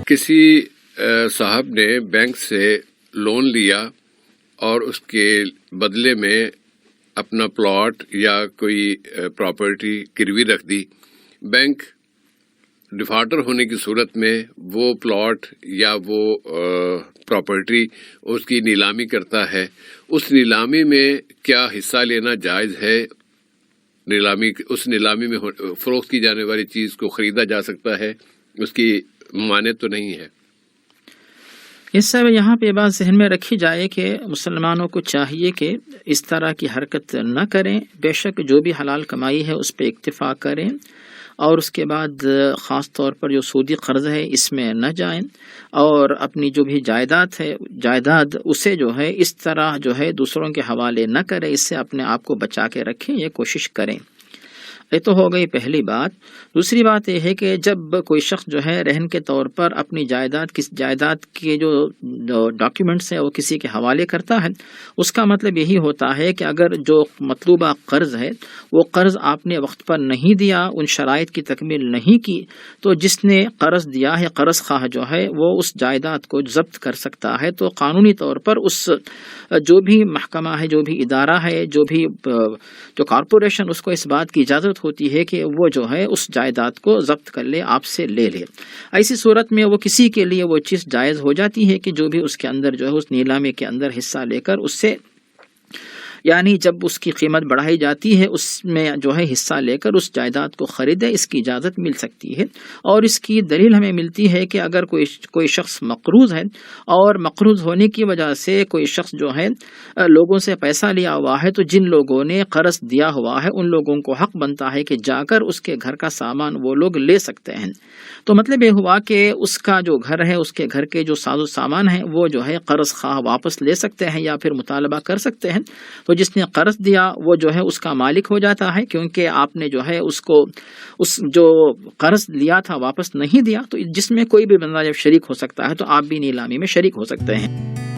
کسی صاحب نے بینک سے لون لیا اور اس کے بدلے میں اپنا پلاٹ یا کوئی پراپرٹی گروی رکھ دی. بینک ڈیفالٹر ہونے کی صورت میں وہ پلاٹ یا وہ پراپرٹی اس کی نیلامی کرتا ہے. اس نیلامی میں کیا حصہ لینا جائز ہے؟ اس نیلامی میں فروخت کی جانے والی چیز کو خریدا جا سکتا ہے، اس کی ممانعت تو نہیں ہے. اس سے یہاں پہ بات ذہن میں رکھی جائے کہ مسلمانوں کو چاہیے کہ اس طرح کی حرکت نہ کریں. بے شک جو بھی حلال کمائی ہے اس پہ اکتفا کریں، اور اس کے بعد خاص طور پر جو سودی قرض ہے اس میں نہ جائیں، اور اپنی جو بھی جائیداد اسے جو ہے اس طرح جو ہے دوسروں کے حوالے نہ کریں. اس سے اپنے آپ کو بچا کے رکھیں، یہ کوشش کریں. یہ تو ہو گئی پہلی بات. دوسری بات یہ ہے کہ جب کوئی شخص جو ہے رہن کے طور پر اپنی جائیداد کے جو ڈاکیومنٹس ہیں وہ کسی کے حوالے کرتا ہے، اس کا مطلب یہی ہوتا ہے کہ اگر جو مطلوبہ قرض ہے وہ قرض آپ نے وقت پر نہیں دیا، ان شرائط کی تکمیل نہیں کی، تو جس نے قرض دیا ہے قرض خواہ جو ہے وہ اس جائیداد کو ضبط کر سکتا ہے. تو قانونی طور پر اس جو بھی محکمہ ہے، جو بھی ادارہ ہے، جو کارپوریشن، اس کو اس بات کی اجازت ہوتی ہے کہ وہ جو ہے اس جائیداد کو ضبط کر لے، آپ سے لے لے. ایسی صورت میں وہ کسی کے لیے وہ چیز جائز ہو جاتی ہے کہ جو بھی اس کے اندر جو ہے اس نیلامی کے اندر حصہ لے کر اس سے، یعنی جب اس کی قیمت بڑھائی جاتی ہے اس میں جو ہے حصہ لے کر اس جائیداد کو خریدے، اس کی اجازت مل سکتی ہے. اور اس کی دلیل ہمیں ملتی ہے کہ اگر کوئی شخص مقروض ہے اور مقروض ہونے کی وجہ سے کوئی شخص جو ہے لوگوں سے پیسہ لیا ہوا ہے، تو جن لوگوں نے قرض دیا ہوا ہے ان لوگوں کو حق بنتا ہے کہ جا کر اس کے گھر کا سامان وہ لوگ لے سکتے ہیں. تو مطلب یہ ہوا کہ اس کا جو گھر ہے، اس کے گھر کے جو ساز و سامان ہیں وہ جو ہے قرض خواہ واپس لے سکتے ہیں یا پھر مطالبہ کر سکتے ہیں. تو جس نے قرض دیا وہ جو ہے اس کا مالک ہو جاتا ہے، کیونکہ آپ نے جو ہے اس جو قرض لیا تھا واپس نہیں دیا. تو جس میں کوئی بھی بندہ جب شریک ہو سکتا ہے تو آپ بھی نیلامی میں شریک ہو سکتے ہیں.